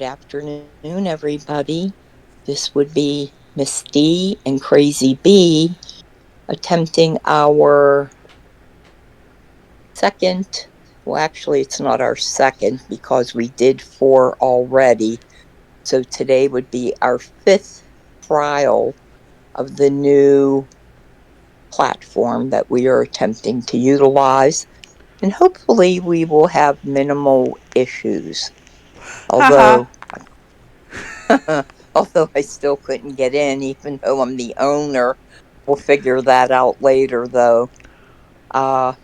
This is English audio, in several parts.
Good afternoon, everybody. This would be Miss D and Crazy B attempting our second. Well, actually, it's not our second because we did 4 already. So today would be our 5th trial of the new platform that we are attempting to utilize. And hopefully, we will have minimal issues. Haha. Although although I still couldn't get in, even though I'm the owner. We'll figure that out later, though. Uh,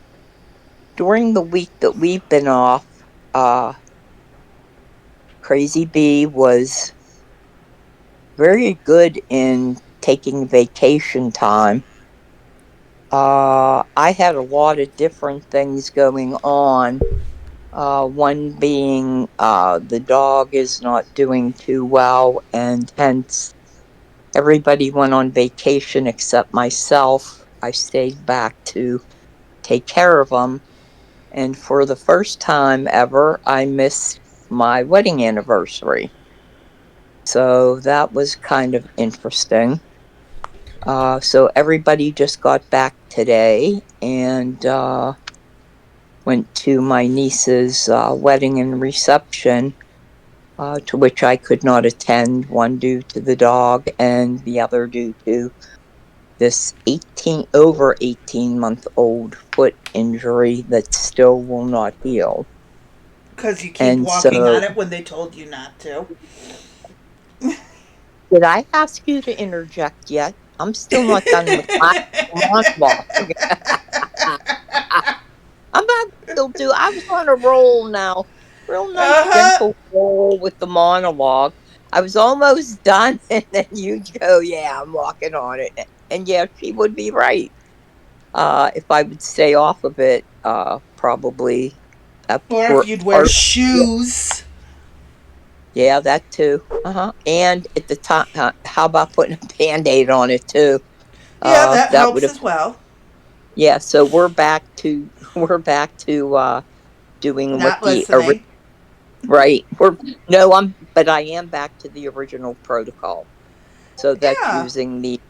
During the week that we've been off, uh, Crazy Bee was very good in taking vacation time. I had a lot of different things going on. One being the dog is not doing too well, and hence everybody went on vacation except myself. I stayed back to take care of them. And for the first time ever, I missed my wedding anniversary. So that was kind of interesting. So everybody just got back today and went to my niece's wedding and reception, to which I could not attend, one due to the dog and the other due to this 18-month-old foot injury that still will not heal. Because you keep And walking so, on it when they told you not to. did I ask you to interject yet? I'm still not done with my monologue. I'm about to still do. I was on a roll now, real nice, Uh-huh. gentle roll with the monologue. I was almost done, and then you go, "Yeah, I'm walking on it." And yeah, she would be right. If I would stay off of it, probably a Or if you'd wear part. Yeah, shoes. yeah, that too. And at the time, how about putting a band-aid on it too? Yeah, that That would helps have. as well. Yeah. So we're back to we're back to doing what Not the listening. right. We're no, but I am back to the original protocol. So that's Yeah. using the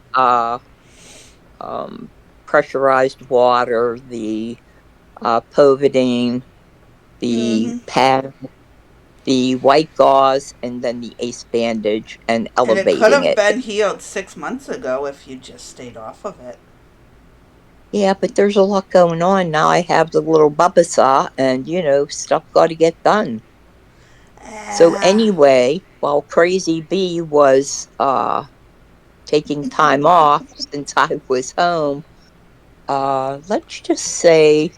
um, pressurized water, the povidone, the Mm-hmm. pad, the white gauze, and then the ace bandage, and And it could elevating have it. been healed 6 months ago if you just stayed off of it. Yeah, but there's a lot going on now. I have the little bubba saw, and stuff got to get done. So Ah. anyway, while Crazy Bee was taking time off since I was home, let's just say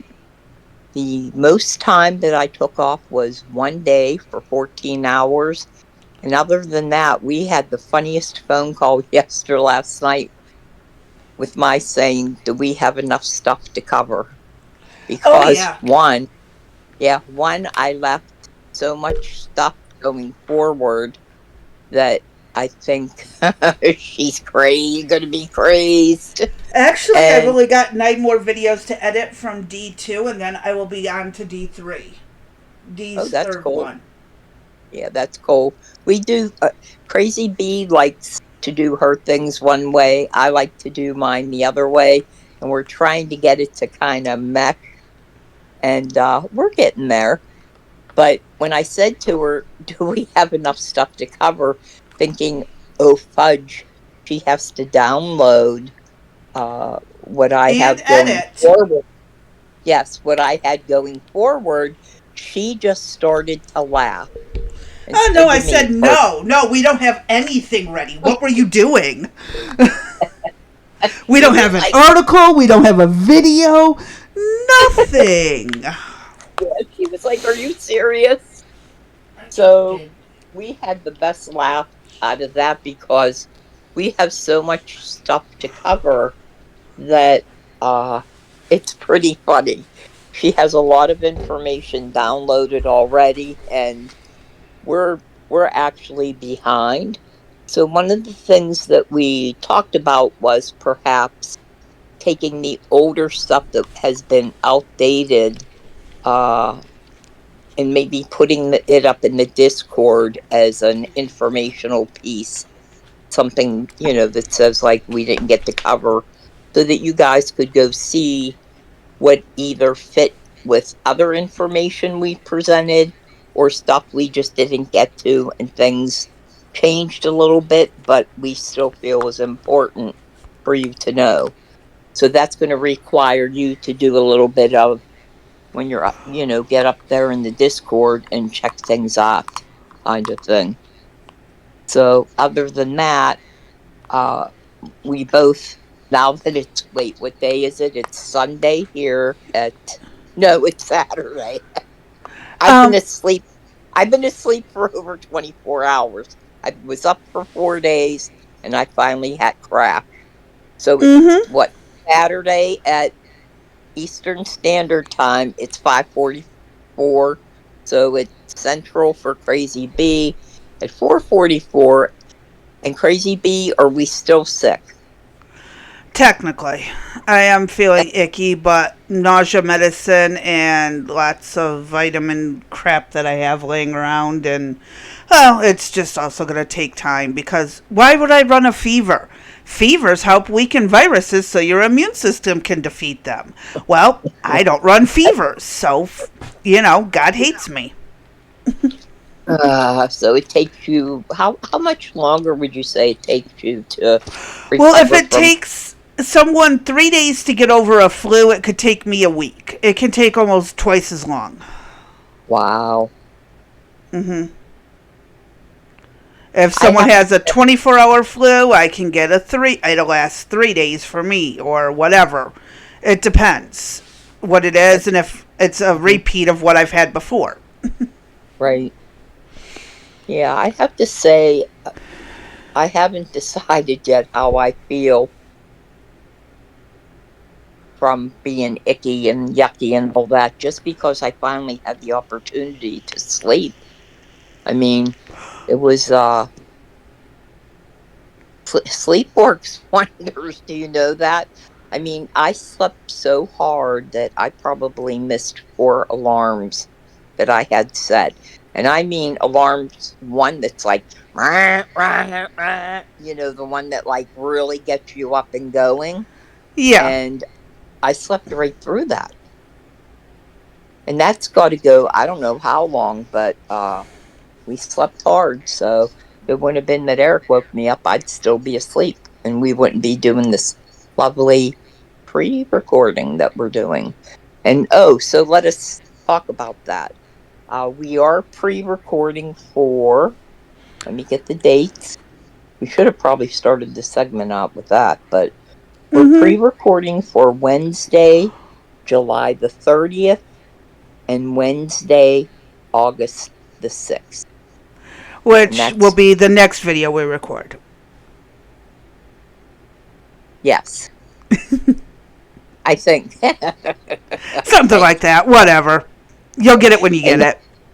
the most time that I took off was one day for 14 hours. And other than that, we had the funniest phone call yesterday last night with my saying, "Do we have enough stuff to cover?" Oh, Because yeah. I left so much stuff going forward that I think she's crazy, gonna be crazed. Actually, I've And only got 9 more videos to edit from D2, and then I will be on to D3. oh, D's that's third cool. one. Yeah, that's cool. We do. Crazy Bee likes to do her things one way. I like to do mine the other way, and we're trying to get it to kind of mesh, and we're getting there. But when I said to her, "Do we have enough stuff to cover?" thinking, "Oh fudge, she has to download what I And have going edit. forward." Yes, what I had going forward. She just started to laugh and Oh, no, said I to me, said no. No, we don't have anything ready. What were you doing? We she don't was have an like, article. We don't have a video. Nothing. she was like, "Are you serious?" So we had the best laugh out of that because we have so much stuff to cover that uh, it's pretty funny. She has a lot of information downloaded already, and we're we're actually behind. So one of the things that we talked about was perhaps taking the older stuff that has been outdated uh, and maybe putting it up in the Discord as an informational piece, something, that says like we didn't get to cover, so that you guys could go see what either fit with other information we presented or stuff we just didn't get to, and things changed a little bit, but we still feel is important for you to know. So that's going to require you to do a little bit of, when you're up, get up there in the Discord and check things off, kind of thing. So other than that, uh, we both, now that it's, wait, what day is it? It's Sunday here at, no, it's Saturday. I've been Um, asleep. I've been asleep for over 24 hours. I was up for 4 days and I finally had crash. So it's mm-hmm. what, Saturday at Eastern Standard Time. It's 5:44. So it's Central for Crazy B at 4:44. And Crazy B, are we still sick? Technically, I am feeling icky, but nausea medicine and lots of vitamin crap that I have laying around, and well, it's just also going to take time because why would I run a fever? Fevers help weaken viruses so your immune system can defeat them. Well, I don't run fevers, so God hates me. So it takes you, how much longer would you say it takes you to Well, if recover it from? takes someone 3 days to get over a flu, it could take me a week. It can take almost twice as long. Wow. Hmm. If I someone have to has a 24-hour flu, I can get a three. It'll last 3 days for me, or whatever. It depends what it is, and if it's a repeat of what I've had before. right. Yeah, I have to say I haven't decided yet how I feel from being icky and yucky and all that, just because I finally had the opportunity to sleep. I mean, it was sleep works wonders. Do you know that? I mean, I slept so hard that I probably missed 4 alarms that I had set. And I mean alarms, one that's like, rah, rah, rah, the one that like really gets you up and going. Yeah. And I slept right through that. And that's got to go, I don't know how long, but we slept hard. So if it wouldn't have been that Eric woke me up, I'd still be asleep and we wouldn't be doing this lovely pre recording that we're doing. And oh, so let us talk about that. We are pre recording for, let me get the dates. We should have probably started the segment out with that, but we're Hmm. pre recording for Wednesday, July the 30th, and Wednesday, August the 6th. And Which will that's, be the next video we record. yes, I think. Something and like that. Whatever. You'll get it when you get and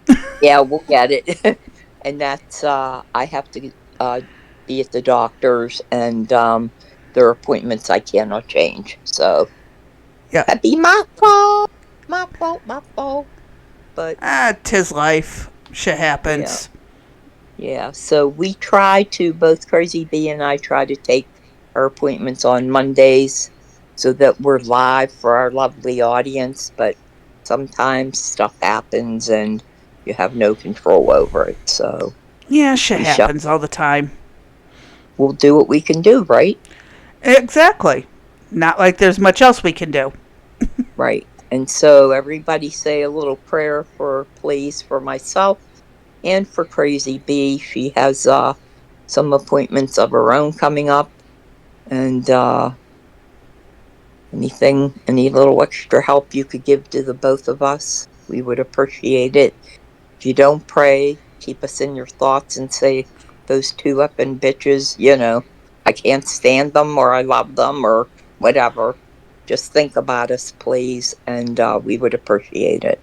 it. yeah, we'll get it. And that's I have to uh be at the doctor's, and there are appointments I cannot change. So Yeah. that'd be my fault. My fault, my fault. But Tis life. Shit yeah. happens. Yeah, so we try to, both Crazy B and I try to take our appointments on Mondays so that we're live for our lovely audience, but sometimes stuff happens and you have no control over it. So Yeah, shit we shall, happens all the time. we'll do what we can do, right? Exactly. Not like there's much else we can do. Right. And so everybody say a little prayer for, please, for myself and for Crazy B. She has some appointments of her own coming up, and any little extra help you could give to the both of us, we would appreciate it. If you don't pray, keep us in your thoughts and say, those two uppin' bitches, I can't stand them or I love them or whatever. Just think about us, please, and we would appreciate it.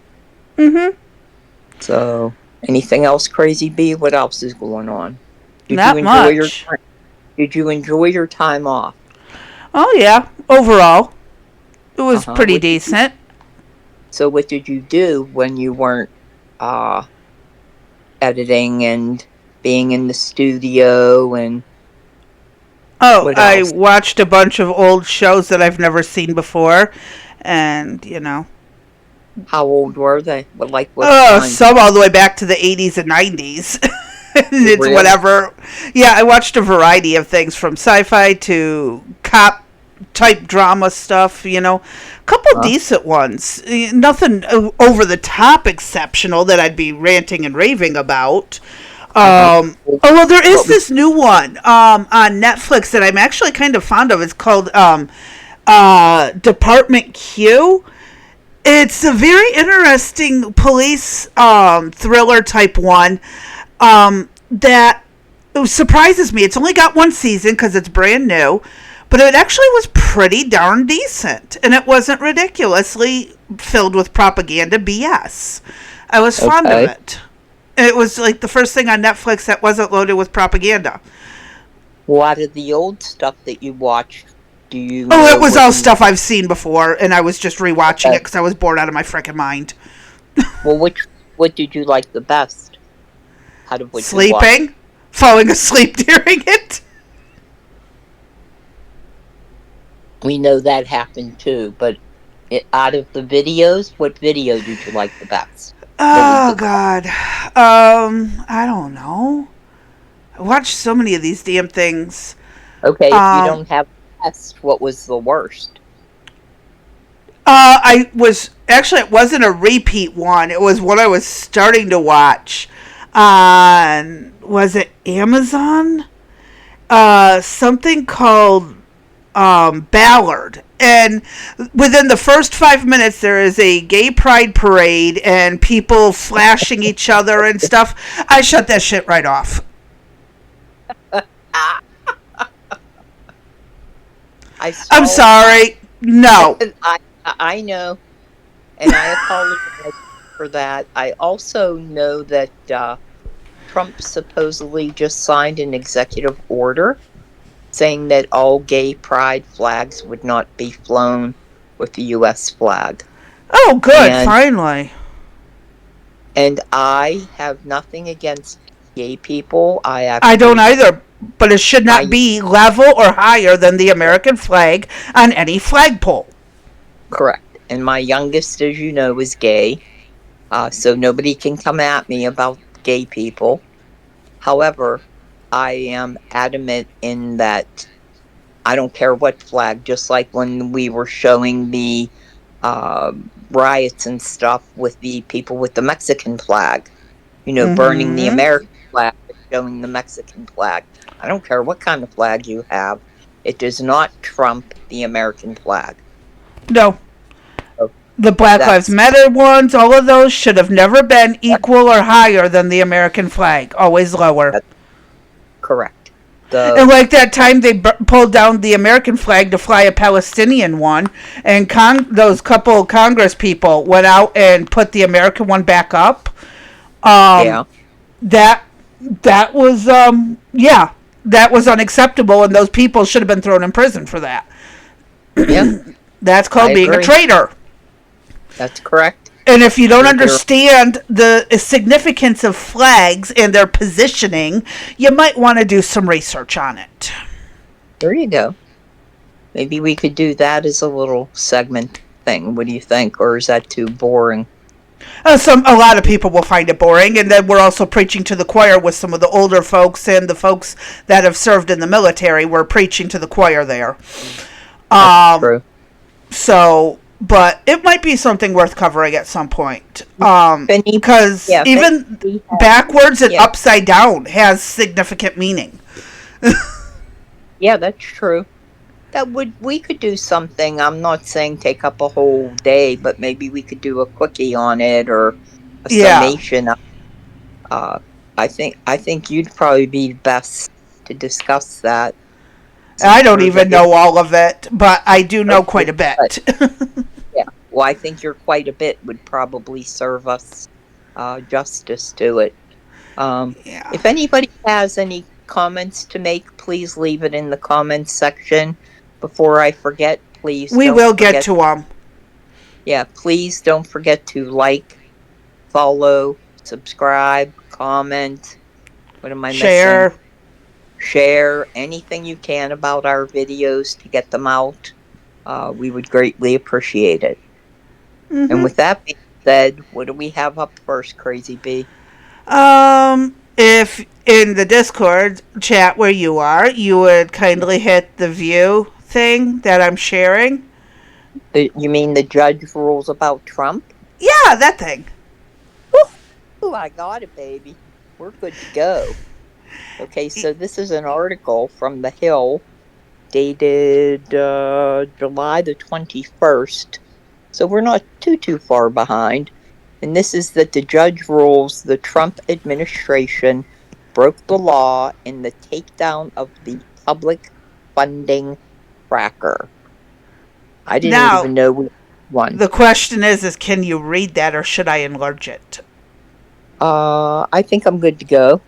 Mm-hmm. So, anything else, Crazy B? What else is going on? Did you Not enjoy your much. Did you enjoy your time off? Oh, yeah. Overall, it Uh was huh. pretty decent. So what did you do when you weren't uh, editing and being in the studio and Oh, what I else? watched a bunch of old shows that I've never seen before, and How old were they? What oh, kind? some all the way back to the 80s and 90s. It's Really? whatever. Yeah, I watched a variety of things from sci-fi to cop type drama stuff, A couple Huh? decent ones. Nothing over the top exceptional that I'd be ranting and raving about. Uh-huh. Although there is What was this new one on Netflix that I'm actually kind of fond of. It's called Department Q. It's a very interesting police thriller type one that surprises me. It's only got one season because it's brand new, but it actually was pretty darn decent, and it wasn't ridiculously filled with propaganda BS. I was fond of okay? it. It was like the first thing on Netflix that wasn't loaded with propaganda. Well, out of the old stuff that you watched, do you Oh, it know was what all you? stuff I've seen before, and I was just rewatching it Okay. because I was bored out of my freaking mind. Well, what did you like the best out of what you watched? Sleeping, falling asleep during it. We know that happened too, but out of the videos, what video did you like the best? What was Oh the God, I don't know. I watched so many of these damn things. okay? If you Um, don't have the best, what was the worst? I was actually it wasn't a repeat one. It was what I was starting to watch on was it Amazon? Something called Ballard. And within the first 5 minutes, there is a gay pride parade and people flashing each other and stuff. I shut that shit right off. Ah, I I'm saw. sorry. No. I know, and I apologize for that. I also know that Trump supposedly just signed an executive order saying that all gay pride flags would not be flown with the U.S. flag. Oh, good. And Finally. I have nothing against gay people. I I don't actually either. But it should not I be level or higher than the American flag on any flagpole. correct. And my youngest, as you know, is gay. So nobody can come at me about gay people. However, I am adamant in that I don't care what flag, just like when we were showing the uh, riots and stuff with the people with the Mexican flag, burning the Mm-hmm. American flag, showing the Mexican flag. I don't care what kind of flag you have, it does not trump the American flag. No. So The Black Lives that's, Matter ones, all of those should have never been equal or higher than the American flag. Always lower. that's correct. And The like that time they pulled down the American flag to fly a Palestinian one, and those couple Congress people went out and put the American one back up. Um, Yeah, that that was yeah, that was unacceptable, and those people should have been thrown in prison for that. yeah, That's I called being a agree. traitor. That's correct. And if you don't Traitor. understand the significance of flags and their positioning, you might want to do some research on it. There you go. Maybe we could do that as a little segment thing. What do you think? Or is that too boring? A lot of people will find it boring, and then we're also preaching to the choir with some of the older folks and the folks that have served in the military. We're preaching to the choir there. That's Um, true. but it might be something worth covering at some point. If Because yeah, if even anybody has, backwards and yeah, upside down has significant meaning. yeah, that's true. We could do something. I'm not saying take up a whole day, but maybe we could do a quickie on it or a Yeah. summation. Uh, I think you'd probably be best to discuss that I since don't you're the even know all of it, but I do know okay, quite a but bit. yeah. Well, I think you're quite a bit would probably serve us justice to it. Um, Yeah. if anybody has any comments to make, please leave it in the comments section. Before I forget, please We don't will get forget. to them. Yeah, please don't forget to like, follow, subscribe, comment. What am I missing? Share. Share anything you can about our videos to get them out. We would greatly appreciate it. And Mm-hmm. with that being said, what do we have up first, Crazy B? If in the Discord chat where you are, you would kindly hit the view thing that I'm sharing. You mean the judge rules about Trump? Yeah, that thing. Ooh, I got it, baby. We're good to go. Okay, so this is an article from The Hill dated July the 21st. So we're not too far behind. And this is that the judge rules the Trump administration broke the law in the takedown of the public funding tracker. I didn't Now, even know we had one. the question is can you read that or should I enlarge it? I think I'm good to go.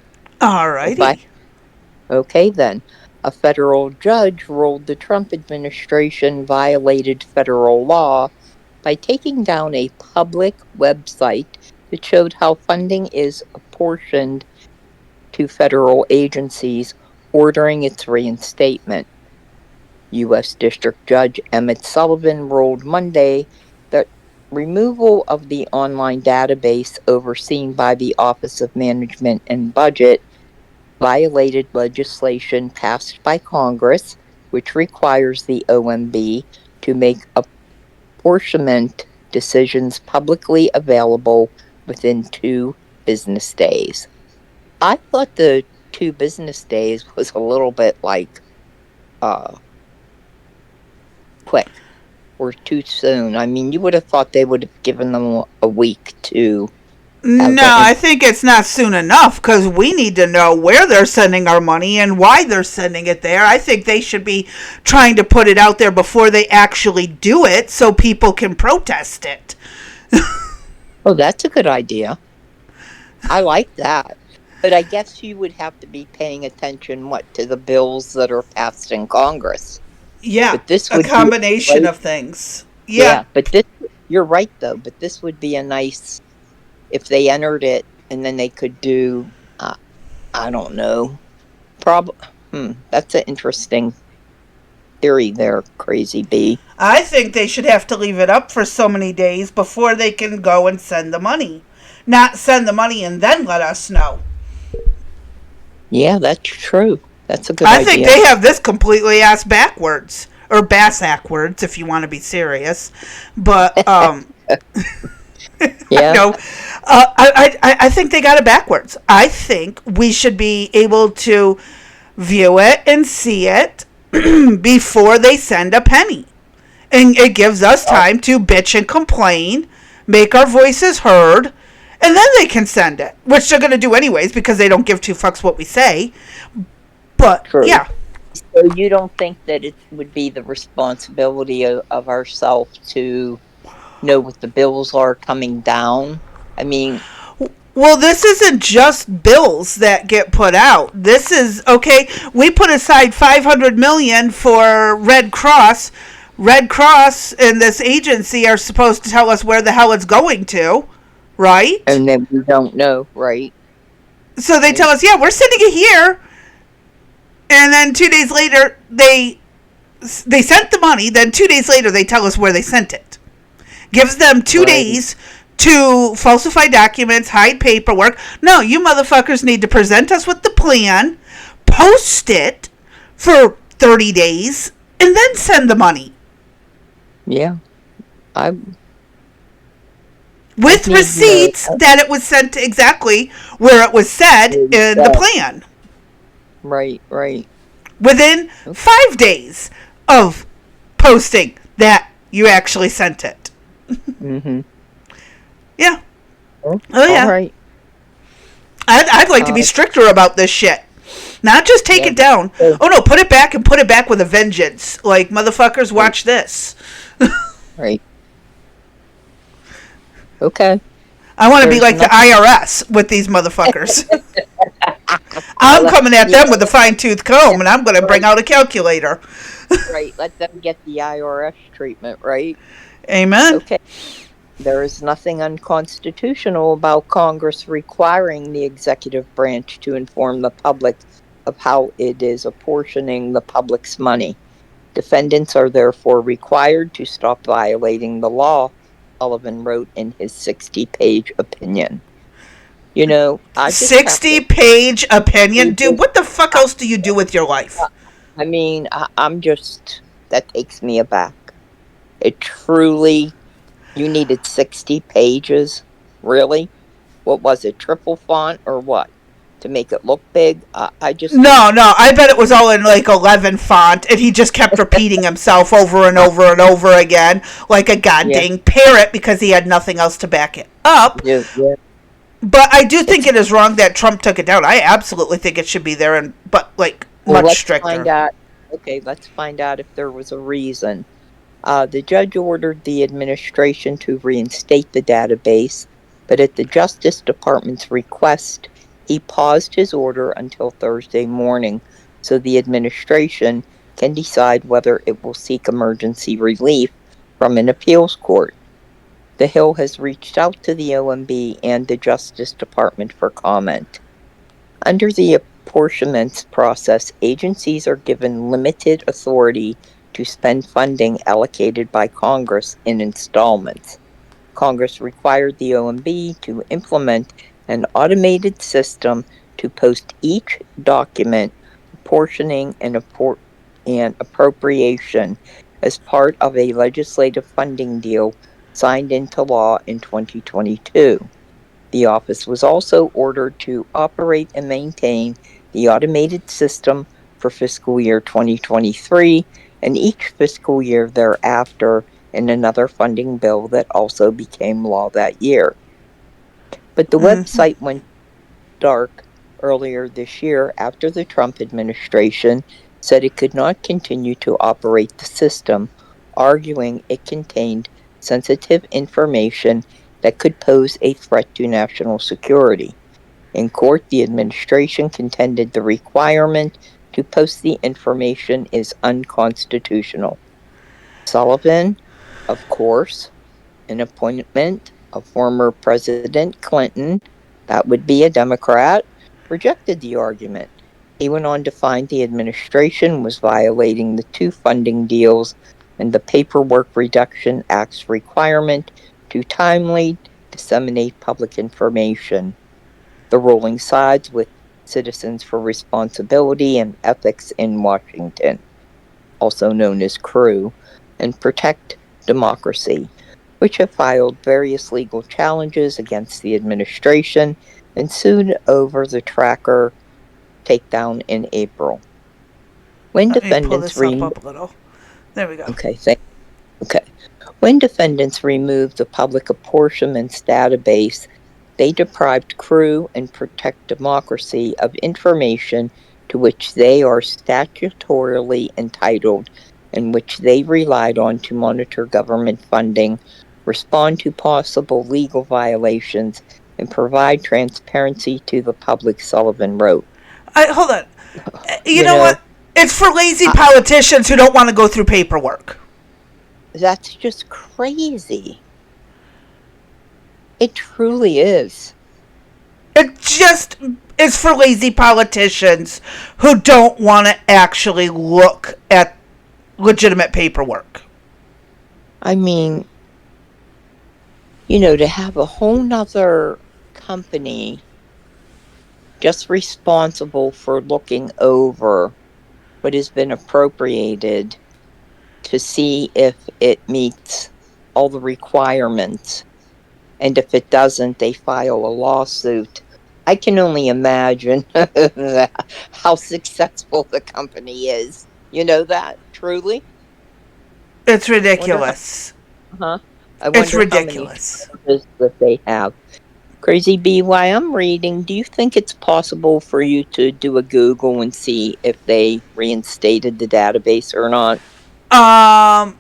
If I Alrighty. Okay, then. A federal judge ruled the Trump administration violated federal law by taking down a public website that showed how funding is apportioned to federal agencies, ordering its reinstatement. U.S. District Judge Emmett Sullivan ruled Monday that removal of the online database overseen by the Office of Management and Budget violated legislation passed by Congress, which requires the OMB to make apportionment decisions publicly available within 2 business days. I thought the 2 business days was a little bit like uh, quick or too soon. I mean, you would have thought they would have given them a week to have No, the. I think it's not soon enough because we need to know where they're sending our money and why they're sending it there. I think they should be trying to put it out there before they actually do it so people can protest it. Oh, that's a good idea. I like that. But I guess you would have to be paying attention, to the bills that are passed in Congress. Yeah, But this a would be combination right. of things. Yeah, Yeah, but you're right though. But this would be a nice if they entered it, and then they could do. I don't know. That's an interesting theory there, Crazy B. I think they should have to leave it up for so many days before they can go and send the money. Not send the money and then let us know. Yeah, that's true. That's a good I think idea. they have this completely ass backwards. Or bass backwards, if you want to be serious. But, Yeah. no, I think they got it backwards. I think we should be able to view it and see it before they send a penny. And it gives us Oh, time to bitch and complain, make our voices heard, and then they can send it, which they're going to do anyways because they don't give two fucks what we say. But true. yeah, So you don't think that it would be the responsibility of ourselves to know what the bills are coming down? I mean, well, this isn't just bills that get put out. This is okay. We put aside 500 million for Red Cross. Red Cross and this agency are supposed to tell us where the hell it's going to, right? and then we don't know, right? So they And tell us, yeah, we're sending it here, and then 2 days later they sent the money. Then 2 days later they tell us where they sent it. Gives them two right, days to falsify documents, hide paperwork. No, you motherfuckers need to present us with the plan, post it for 30 days, and then send the money yeah, I with need more. receipts that it was sent to exactly where it was said in the plan Right, right. within 5 days of posting that you actually sent it. Mm-hmm. Yeah. Oh, Oh, all yeah. right. I'd like to be Uh, stricter about this shit. Not just take yeah. it down. So, Oh no, put it back and put it back with a vengeance. Like, motherfuckers, right, watch this. right. Okay. I want to be There's like the nothing. IRS with these motherfuckers. I'll I'm coming at yeah, them with a fine tooth yeah, comb and I'm going to bring right, out a calculator. right. Let them get the IRS treatment, right? Amen. Okay. There is nothing unconstitutional about Congress requiring the executive branch to inform the public of how it is apportioning the public's money. Defendants are therefore required to stop violating the law, Sullivan wrote in his 60-page opinion. I just have to. 60-page opinion? Dude, what the fuck else do you do with your life? I mean, I'm just. That takes me aback. It truly. You needed 60 pages? Really? What was it? Triple font or what? To make it look big? I just don't. No, no, I bet it was all in like 11 font, and he just kept repeating himself over and over and over again, like a Yeah, goddamn parrot, because he had nothing else to back it up. yeah, yeah. But I do think It's it is wrong that Trump took it down. I absolutely think it should be there, and but like well. much Let's find stricter. out. Okay, let's find out if there was a reason. The judge ordered the administration to reinstate the database, but at the Justice Department's request, he paused his order until Thursday morning so the administration can decide whether it will seek emergency relief from an appeals court. The Hill has reached out to the OMB and the Justice Department for comment. Under the apportionments process, agencies are given limited authority to spend funding allocated by Congress in installments. Congress required the OMB to implement an automated system to post each document apportioning an appropriation as part of a legislative funding deal signed into law in 2022. The office was also ordered to operate and maintain the automated system for fiscal year 2023 and each fiscal year thereafter in another funding bill that also became law that year. But the Mm-hmm. website went dark earlier this year after the Trump administration said it could not continue to operate the system, arguing it contained sensitive information that could pose a threat to national security. In court, the administration contended the requirement to post the information is unconstitutional. Sullivan, of course, an appointment of former President Clinton, that would be a Democrat, rejected the argument. He went on to find the administration was violating the two funding deals and the Paperwork Reduction Act's requirement to timely disseminate public information. The ruling sides with Citizens for Responsibility and Ethics in Washington, also known as CREW, and Protect Democracy, which have filed various legal challenges against the administration and sued over the tracker takedown in April. When Let me pull defendants this up re- a little. There we go. okay, thank okay. When defendants removed the public apportionments database, they deprived CREW and Protect Democracy of information to which they are statutorily entitled and which they relied on to monitor government funding, respond to possible legal violations, and provide transparency to the public, Sullivan wrote. Hold on. You You know know, what? It's for lazy I, politicians who don't want to go through paperwork. that's just crazy. It truly is. It just is for lazy politicians who don't want to actually look at legitimate paperwork. I mean, to have a whole nother company just responsible for looking over what has been appropriated to see if it meets all the requirements. And if it doesn't, they file a lawsuit. I can only imagine how successful the company is. You know that, truly? It's Wonder how, ridiculous. huh? I It's wonder how many ridiculous. charges that they have. Crazy B, while I'm reading, do you think it's possible for you to do a Google and see if they reinstated the database or not?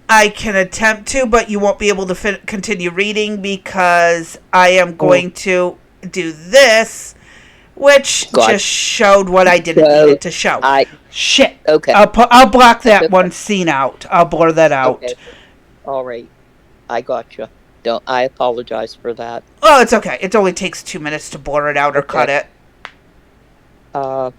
I can attempt to, but you won't be able to continue reading because I am Mm, going to do this, which God. just showed what I didn't need So, it to show. I, Shit. okay. I'll block It's that okay. one scene out. I'll blur that Okay. out. All right. I gotcha. Don't I apologize for that. Oh, it's okay. It only takes 2 minutes to bore it out or Okay. cut it. Uh,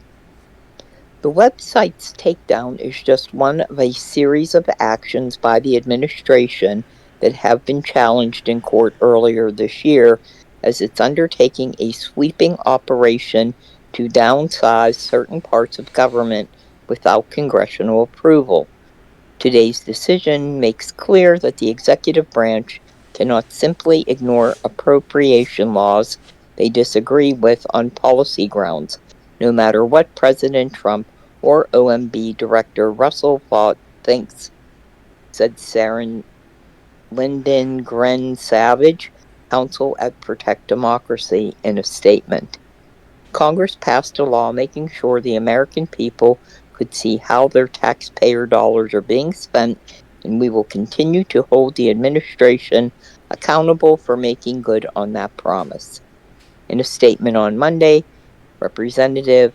the website's takedown is just one of a series of actions by the administration that have been challenged in court earlier this year as it's undertaking a sweeping operation to downsize certain parts of government without congressional approval. Today's decision makes clear that the executive branch cannot simply ignore appropriation laws they disagree with on policy grounds, no matter what President Trump or OMB Director Russell Vought thinks, said Sarah Lyndon Gren Savage, counsel at Protect Democracy, in a statement. Congress passed a law making sure the American people could see how their taxpayer dollars are being spent, and we will continue to hold the administration accountable for making good on that promise. In a statement on Monday, Representative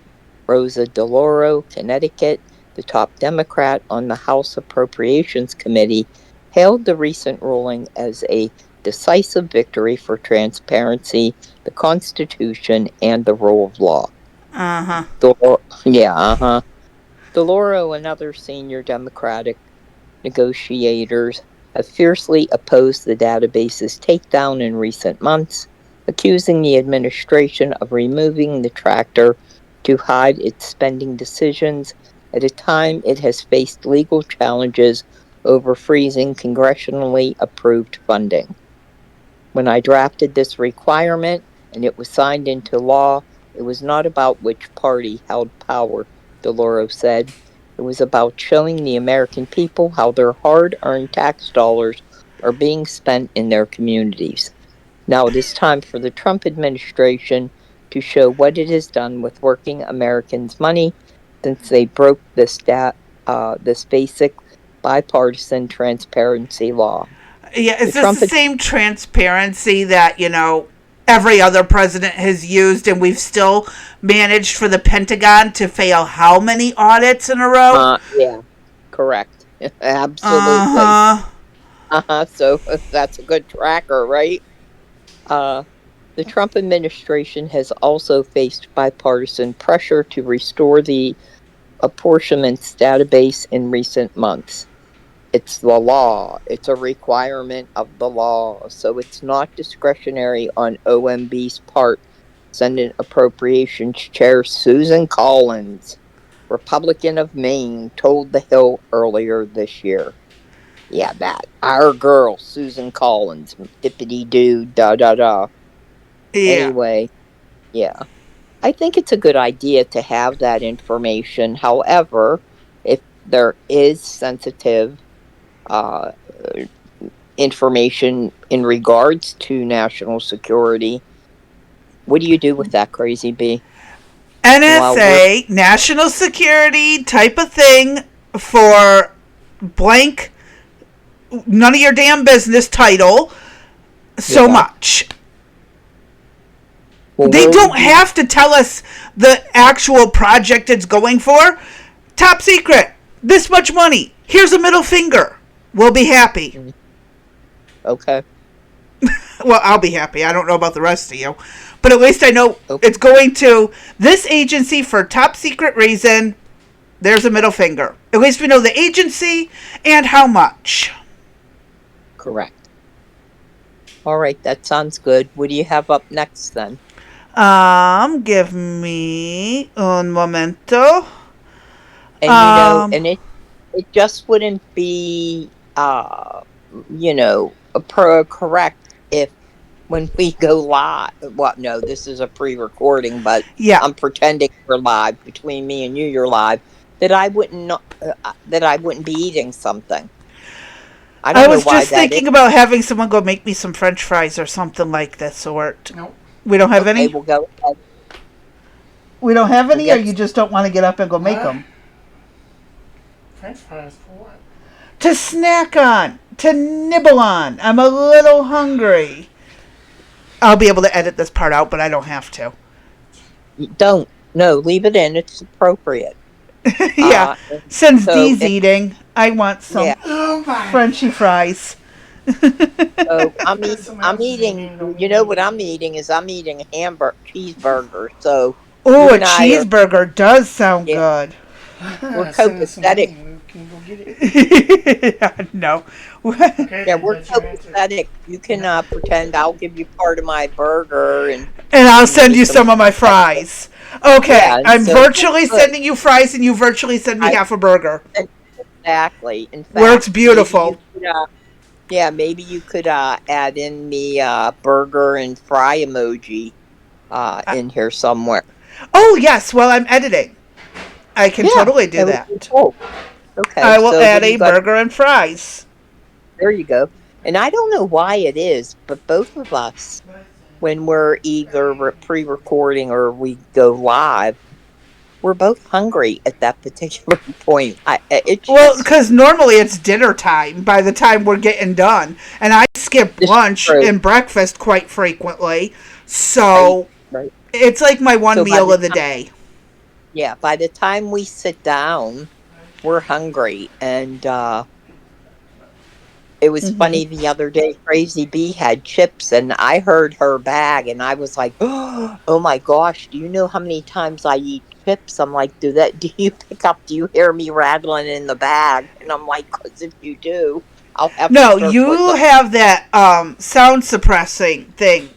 Rosa DeLauro, Connecticut, the top Democrat on the House Appropriations Committee, hailed the recent ruling as a decisive victory for transparency, the Constitution, and the rule of law. Uh huh. Yeah, uh-huh. DeLauro and other senior Democratic negotiators have fiercely opposed the database's takedown in recent months, accusing the administration of removing the tracker to hide its spending decisions at a time it has faced legal challenges over freezing congressionally approved funding. When I drafted this requirement and it was signed into law, it was not about which party held power, DeLauro said. It was about showing the American people how their hard earned tax dollars are being spent in their communities. Now it is time for the Trump administration to show what it has done with working Americans' money since they broke this basic bipartisan transparency law. Yeah, The is this the Trump same transparency that, every other president has used, and we've still managed for the Pentagon to fail how many audits in a row? Yeah, correct. Uh Absolutely. huh. So that's a good tracker, right? Uh, the Trump administration has also faced bipartisan pressure to restore the apportionments database in recent months. It's the law, it's a requirement of the law, so it's not discretionary on OMB's part, Senate Appropriations Chair Susan Collins, Republican of Maine, told The Hill earlier this year. Yeah, that. Our girl, Susan Collins, dippity doo, da da da. Yeah. Anyway, yeah. I think it's a good idea to have that information. However, if there is sensitive uh, information in regards to national security, what do you do with that, Crazy Bee? While we're. NSA, national security type of thing for blank, none of your damn business title, so Yeah. much. Well, They where don't would you. have to tell us the actual project it's going for. Top secret. This much money. Here's a middle finger. We'll be happy. Okay. Well, I'll be happy. I don't know about the rest of you. But at least I know Okay. it's going to this agency for top secret reason. There's a middle finger. At least we know the agency and how much. Correct. All right. That sounds good. What do you have up next then? Give me un momento. And Um, it just wouldn't be correct if when we go live. Well, no, this is a pre-recording, but yeah. I'm pretending we're live. Between me and you, you're live. That I wouldn't be eating something. I I don't know was why just that is. thinking about having someone go make me some French fries or something like that sort. Nope. We don't have Okay, any. we'll go ahead. We don't have We'll any, or get. you just don't want to get up and go make What? them French fries for what? to snack on, to nibble on. I'm a little hungry. I'll be able to edit this part out, but I don't have to. Don't. No, leave it in. It's appropriate. Yeah, And since so Dee's eating, I want yeah. some Oh my. Frenchy fries. So Because someone I'm else is eating. eating, don't You mean know you what eat I'm it. eating is I'm eating a hamburger cheeseburger. So Oh, you a and I are, cheeseburger does sound yeah, good. we're Send us some money copacetic. and we can go get it. No. Okay, Yeah, then we're that's your answer. copacetic. You can No. pretend I'll give you part of my burger and And I'll give send me you some some of my vegetables. fries. Yeah, Okay, and I'm so we're virtually good. sending you fries and you virtually send me I half a burger. exactly. In Works fact, maybe you beautiful. could. Yeah, maybe you could add in the burger and fry emoji Uh, in here somewhere. oh, yes, while I'm editing. I can Yeah, totally do that would be that. cool. Okay, I will so what add do a you got? burger and fries. There you go. And I don't know why it is, but both of us, when we're either pre-recording or we go live, we're both hungry at that particular point. It's Well, just because normally it's dinner time by the time we're getting done. And I skip it's lunch true, and breakfast quite frequently. right? So Right. it's like my one So by meal the of the time, day. yeah, by the time we sit down, we're hungry, and it was Hmm. funny the other day. Crazy Bee had chips, and I heard her bag, and I was like, "Oh my gosh! Do you know how many times I eat chips?" I'm like, "Do that? Do you pick up? Do you hear me rattling in the bag?" And I'm like, "Cause if you do, I'll have to No, start putting you them." have that sound suppressing thing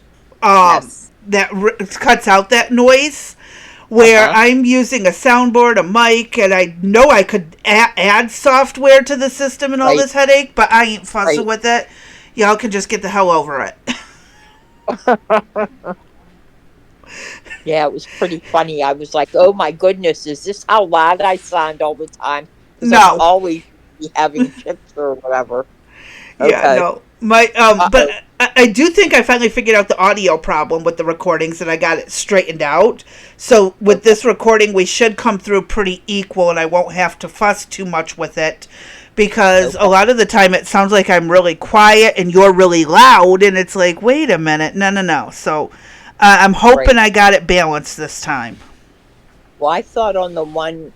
Yes. that cuts out that noise. Uh Where huh. I'm using a soundboard, a mic, and I know I could add software to the system and all Right. this headache, but I ain't fussing Right. with it. Y'all can just get the hell over it. Yeah, it was pretty funny. I was like, "Oh my goodness, is this how loud I sound all the time?" Because I'm No. always having chips or whatever. Yeah, Okay. no. My but Uh-oh. I do think I finally figured out the audio problem with the recordings and I got it straightened out. So with Okay. this recording we should come through pretty equal and I won't have to fuss too much with it because a Okay. lot of the time it sounds like I'm really quiet and you're really loud and it's like, "Wait a minute. No, no, no." So I'm hoping Right. I got it balanced this time. Well, I thought on the one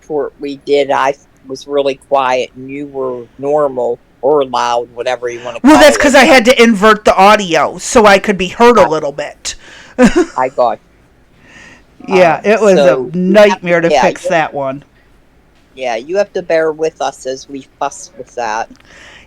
short we did, I was really quiet and you were normal or loud, whatever you want to Well, that's call cuz it. I had to invert the audio so I could be heard a I, little bit. I got Yeah, it was a so you have to, nightmare to yeah, fix that one. yeah, you have to bear with us as we fuss with that.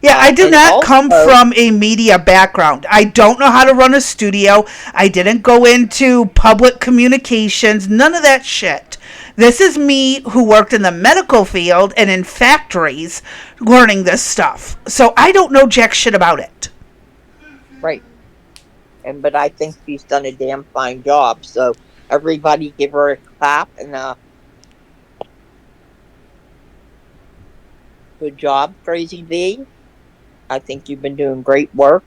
Yeah, I do And not come also, from a media background. I don't know how to run a studio. I didn't go into public communications, none of that shit. This is me who worked in the medical field and in factories learning this stuff. So I don't know jack shit about it. right, but I think she's done a damn fine job. So everybody give her a clap and good job, Crazy V. I think you've been doing great work,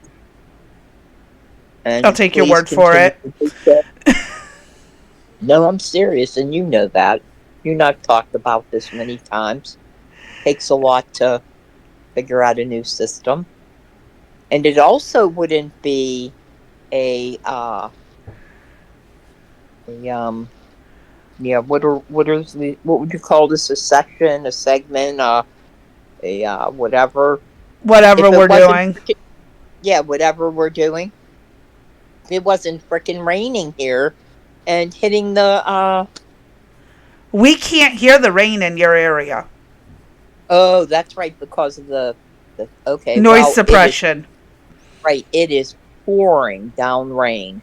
I'll and take your please word for continue it. to do so. No, I'm serious, and you know that. You and I've talked about this many times. Takes a lot to figure out a new system, and it also wouldn't be a a yeah, what would you call this, a session, a segment, a whatever, Whatever if it we're wasn't doing. yeah, whatever we're doing, if it wasn't freaking raining here and hitting the We can't hear the rain in your area. oh, that's right, because of the okay, Noise well, it is suppression. right, it is pouring down rain,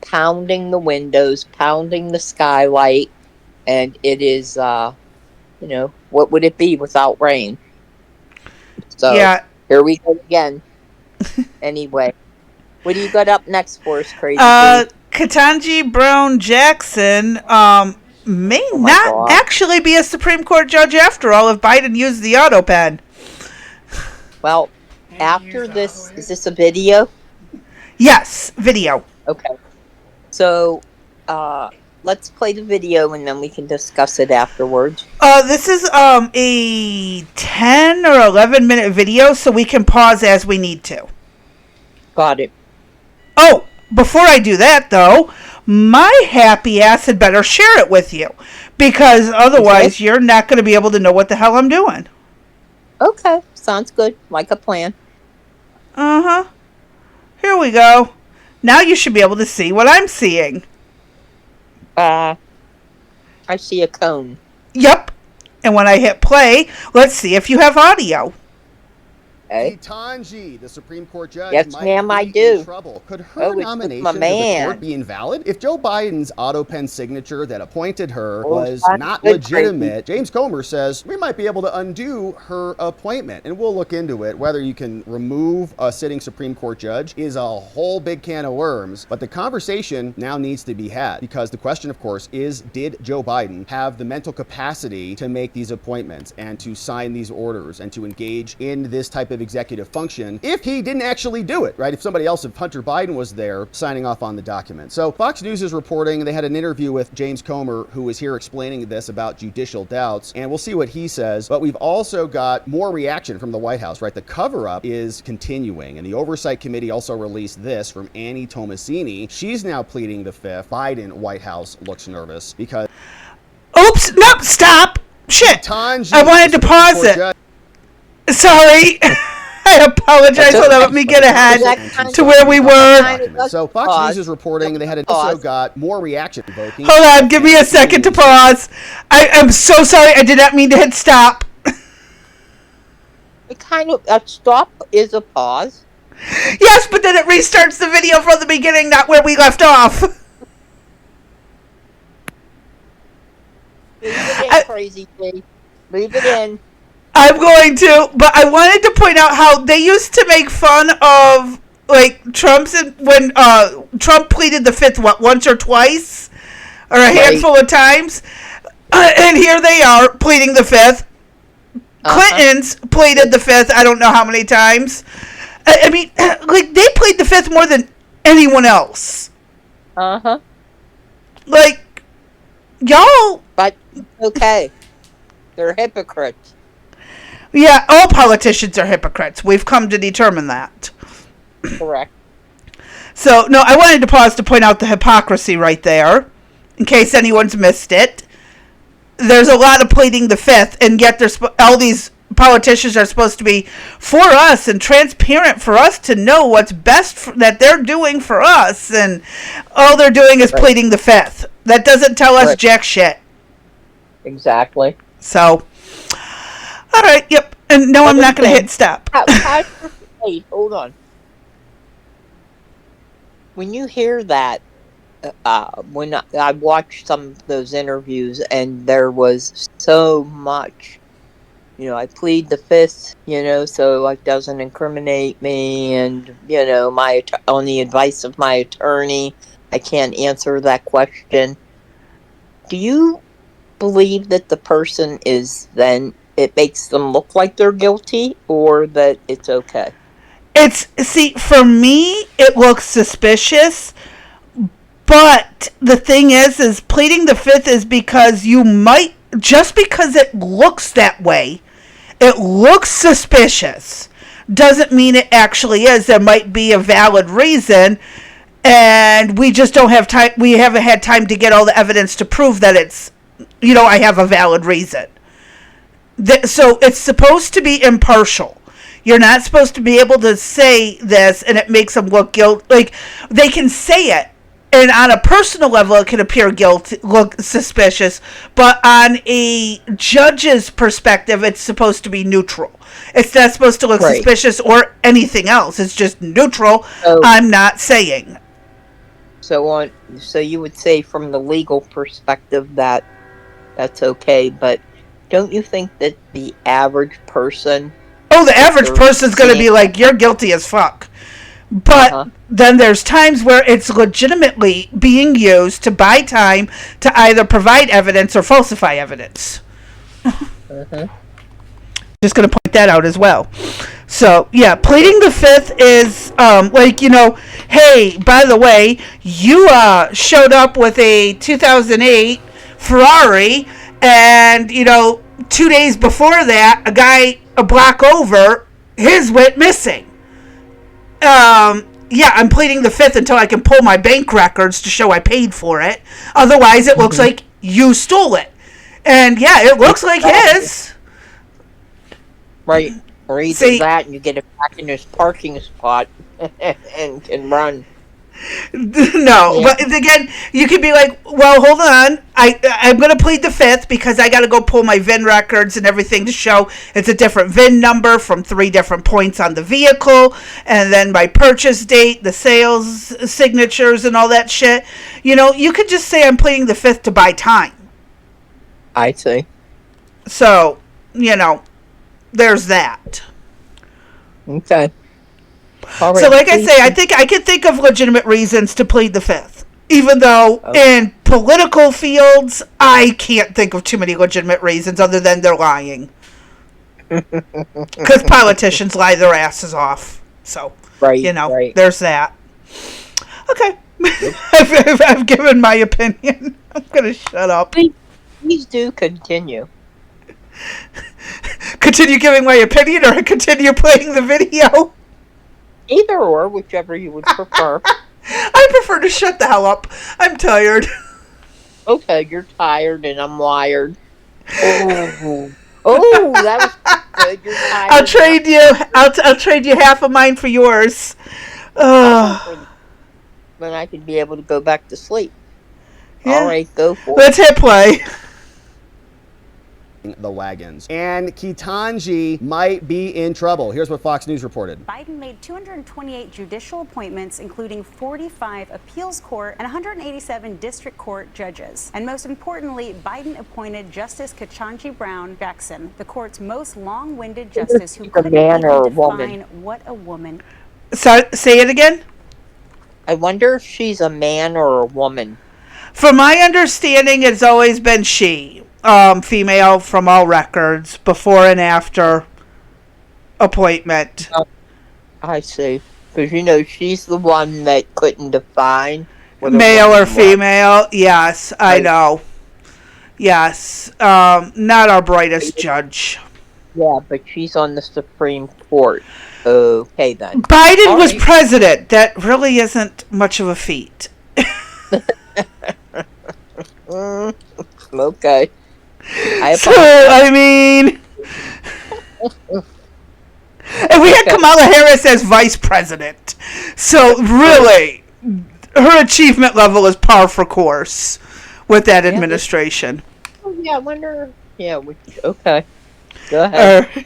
pounding the windows, pounding the skylight, and it is what would it be without rain? So Yeah. here we go again. Anyway, what do you got up next for us, Crazy Uh, B? Ketanji Brown Jackson may Oh my not god. actually be a Supreme Court judge after all if Biden used the AutoPen. Well, And you use after the auto this, is edit. this a video? Yes, video. Okay. So, uh, let's play the video and then we can discuss it afterwards. This is a 10 or 11-minute video, so we can pause as we need to. Got it. Oh, before I do that, though, my happy ass had better share it with you because Okay. otherwise you're not going to be able to know what the hell I'm doing. Okay. Sounds good. Like a plan. Uh-huh. Here we go. Now you should be able to see what I'm seeing. I see a cone. Yep. And when I hit play, let's see if you have audio. Okay. Ketanji, the Supreme Court judge, Yes, might ma'am, I be do. in trouble. Could her Oh, it's with nomination my to the man. court be invalid? If Joe Biden's AutoPen signature that appointed her Oh, was that's not good, legitimate, James Comer says we might be able to undo her appointment. And we'll look into it. Whether you can remove a sitting Supreme Court judge is a whole big can of worms. But the conversation now needs to be had, because the question, of course, is did Joe Biden have the mental capacity to make these appointments and to sign these orders and to engage in this type of executive function if he didn't actually do it, right? If somebody else, if Hunter Biden was there signing off on the document. So Fox News is reporting they had an interview with James Comer, who was here explaining this about judicial doubts, and we'll see what he says. But we've also got more reaction from the White House, right? The cover-up is continuing, and the Oversight Committee also released this from Annie Tomasini. She's now pleading the fifth. Biden White House looks nervous because... Oops, nope, stop. Shit. Ketanji, I wanted to pause it. Sorry. I apologize. Hold on, let me get ahead to where we were. So Fox News is reporting they had also got more reaction voting. Hold on, give me a second to pause. I'm so sorry. I did not mean to hit stop. It kind of a stop is a pause. Yes, but then it restarts the video from the beginning, not where we left off. Leave it in, crazy thing. Leave it in. I'm going to, but I wanted to point out how they used to make fun of, like, when Trump pleaded the fifth, once or twice? Or a handful of times? And here they are, pleading the fifth. Clinton's pleaded the fifth, I don't know how many times. I mean, like, they plead the fifth more than anyone else. Like, y'all... But, okay. They're hypocrites. Yeah, all politicians are hypocrites. We've come to determine that. Correct. So, no, I wanted to pause to point out the hypocrisy right there, in case anyone's missed it. There's a lot of pleading the fifth, and yet all these politicians are supposed to be for us and transparent for us to know what's best that they're doing for us, and all they're doing is pleading the fifth. That doesn't tell us jack shit. Exactly. So... All right, yep. And no, I'm not going to hit stop. Wait, hold on. When you hear that, when I watched some of those interviews, and there was so much, I plead the fifth, so it doesn't incriminate me, and, on the advice of my attorney, I can't answer that question. Do you believe that the person is then... it makes them look like they're guilty, or that it's okay? For me, it looks suspicious, but the thing is pleading the fifth is because you might, just because it looks that way, it looks suspicious, doesn't mean it actually is. There might be a valid reason, and we just don't have time, we haven't had time to get all the evidence to prove that it's, I have a valid reason. So it's supposed to be impartial. You're not supposed to be able to say this and it makes them look guilty. Like, they can say it, and on a personal level it can appear guilty, look suspicious, but on a judge's perspective it's supposed to be neutral. It's not supposed to look suspicious or anything else. It's just neutral. I'm not saying. So you would say from the legal perspective that that's okay, but don't you think that the average person... Oh, the average person's going to be like, you're guilty as fuck. But then there's times where it's legitimately being used to buy time to either provide evidence or falsify evidence. Just going to point that out as well. So, yeah, pleading the fifth is hey, by the way, you showed up with a 2008 Ferrari, and, 2 days before that, a block over, his went missing. I'm pleading the fifth until I can pull my bank records to show I paid for it. Otherwise, it looks like you stole it. And, yeah, it looks like his. Right. Or either See, that and you get it back in his parking spot and can run. no, Yeah. but again, you could be like, well, hold on. I'm going to plead the fifth because I got to go pull my VIN records and everything to show it's a different VIN number from 3 different points on the vehicle, and then my purchase date, the sales signatures, and all that shit. You could just say I'm pleading the fifth to buy time. I see. So, there's that. Okay. All So, right. like I Please. say, I think I can think of legitimate reasons to plead the fifth. Even though Okay. in political fields, I can't think of too many legitimate reasons other than they're lying. Because politicians lie their asses off. So, Right. Right. there's that. Okay. Yep. I've given my opinion. I'm going to shut up. Please do continue. Continue giving my opinion or continue playing the video? Either or, whichever you would prefer. I prefer to shut the hell up. I'm tired. Okay, you're tired and I'm wired. Oh, that was good. You're tired. I'll trade you. I'll trade you half of mine for yours. Then I can be able to go back to sleep. Yeah. All right, go for it. Let's hit play. The wagons. And Ketanji might be in trouble. Here's what Fox News reported. Biden made 228 judicial appointments, including 45 appeals court and 187 district court judges. And most importantly, Biden appointed Justice Ketanji Brown Judgeship, the court's most long-winded justice who couldn't even define what a woman. So, say it again. I wonder if she's a man or a woman. From my understanding, it's always been she. Female from all records, before and after appointment. I see. Because, she's the one that couldn't define whether Male woman or female. Yes, I know. Yes. Not our brightest judge. Yeah, but she's on the Supreme Court. Okay, then. Biden All was right. president. That really isn't much of a feat. Okay. I mean, and we had Kamala Harris as vice president. So really, her achievement level is par for course with that administration. I wonder. Yeah, okay. Go ahead.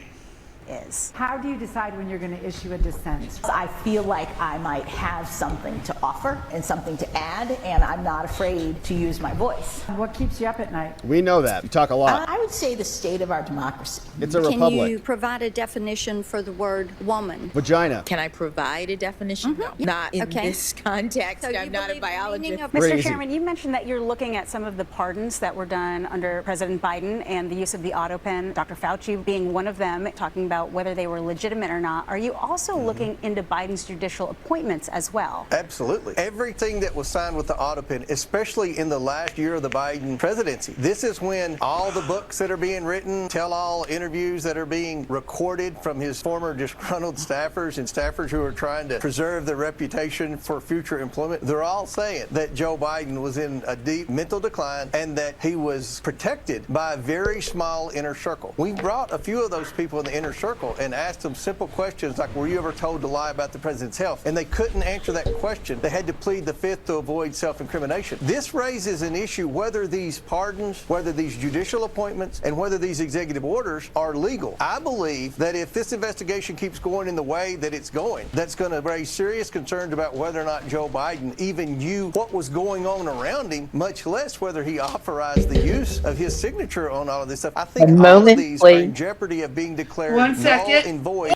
Is. How do you decide when you're going to issue a dissent? I feel like I might have something to offer and something to add, and I'm not afraid to use my voice. What keeps you up at night? We know that. We talk a lot. I would say the state of our democracy. It's a Can republic. you provide a definition for the word woman? Vagina. Can I provide a definition? No, not in Okay. this context. So you I'm not a believe the meaning biologist. of Very Mr. easy. Chairman, you mentioned that you're looking at some of the pardons that were done under President Biden and the use of the AutoPen, Dr. Fauci being one of them, talking about whether they were legitimate or not. Are you also looking into Biden's judicial appointments as well? Absolutely. Everything that was signed with the AutoPen, especially in the last year of the Biden presidency, this is when all the books that are being written, tell-all interviews that are being recorded from his former disgruntled staffers and staffers who are trying to preserve their reputation for future employment, they're all saying that Joe Biden was in a deep mental decline and that he was protected by a very small inner circle. We brought a few of those people in the inner circle and asked them simple questions like, were you ever told to lie about the president's health? And they couldn't answer that question. They had to plead the fifth to avoid self-incrimination. This raises an issue whether these pardons, whether these judicial appointments, and whether these executive orders are legal. I believe that if this investigation keeps going in the way that it's going, that's going to raise serious concerns about whether or not Joe Biden even knew what was going on around him, much less whether he authorized the use of his signature on all of this stuff. I think all of these are in jeopardy of being declared One null second. and void.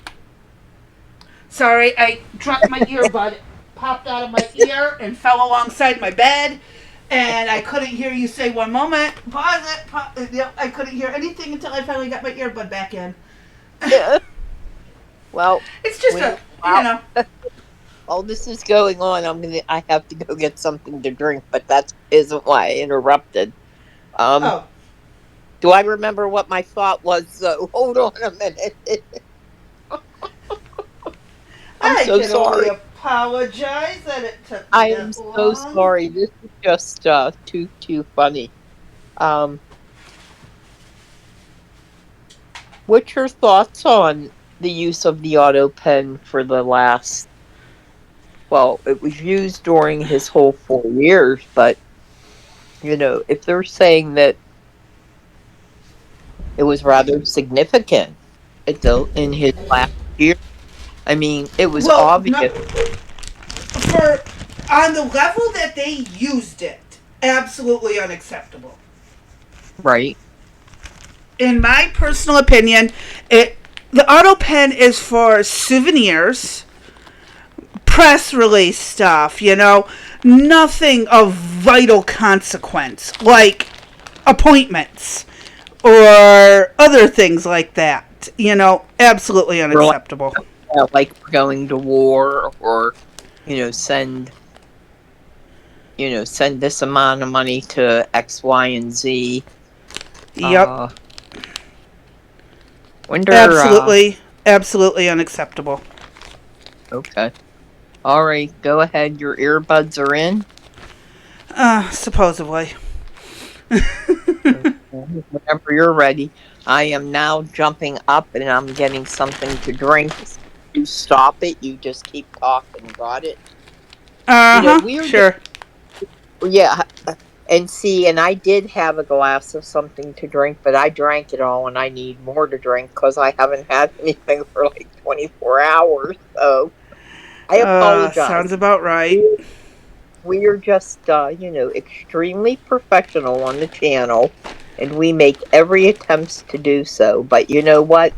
Sorry, I dropped my earbud, popped out of my ear, and fell alongside my bed. And I couldn't hear you say one moment. Pause it. Yep, I couldn't hear anything until I finally got my earbud back in. Well, It's just while this is going on, I have to go get something to drink, but that isn't why I interrupted. Do I remember what my thought was? So hold on a minute. I'm so can sorry. only apologize that it took me I that am so long. sorry. This is just too funny. What's your thoughts on the use of the AutoPen for the last, well, it was used during his whole 4 years, but, if they're saying that it was rather significant in his last year, I mean, it was Well, not obvious, for on the level that they used it. Absolutely unacceptable. right? In my personal opinion, the AutoPen is for souvenirs, press release stuff, nothing of vital consequence, like appointments or other things like that. Absolutely Or unacceptable. like going to war, or, send, send this amount of money to X, Y, and Z. Yep. Wonder, Absolutely unacceptable. okay. All right, go ahead. Your earbuds are in. Supposedly. Whenever you're ready. I am now jumping up and I'm getting something to drink. You stop it. You just keep talking. Got it? We're Sure. yeah. And see, and I did have a glass of something to drink, but I drank it all, and I need more to drink because I haven't had anything for like 24 hours. So I apologize. Sounds about right. We're just, extremely professional on the channel, and we make every attempt to do so. But you know what?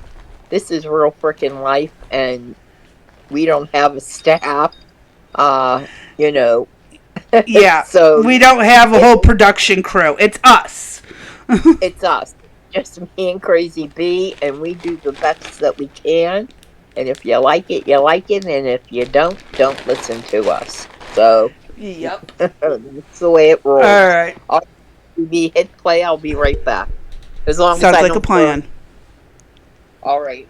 This is real freaking life, and we don't have a staff. You know, Yeah. so We don't have a whole production crew. It's us. it's us, just me and Crazy B, and we do the best that we can. And if you like it, you like it, and if you don't listen to us. So. Yep. That's the way it rolls. All right. Hit play. I'll be right back. As long Sounds as I like don't a plan. All right.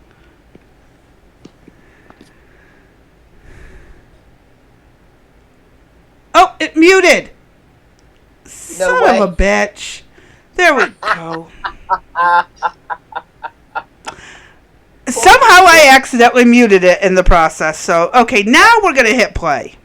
Oh, it muted. No Son way. of a bitch. There we go. Somehow I accidentally muted it in the process. So, okay, now we're going to hit play.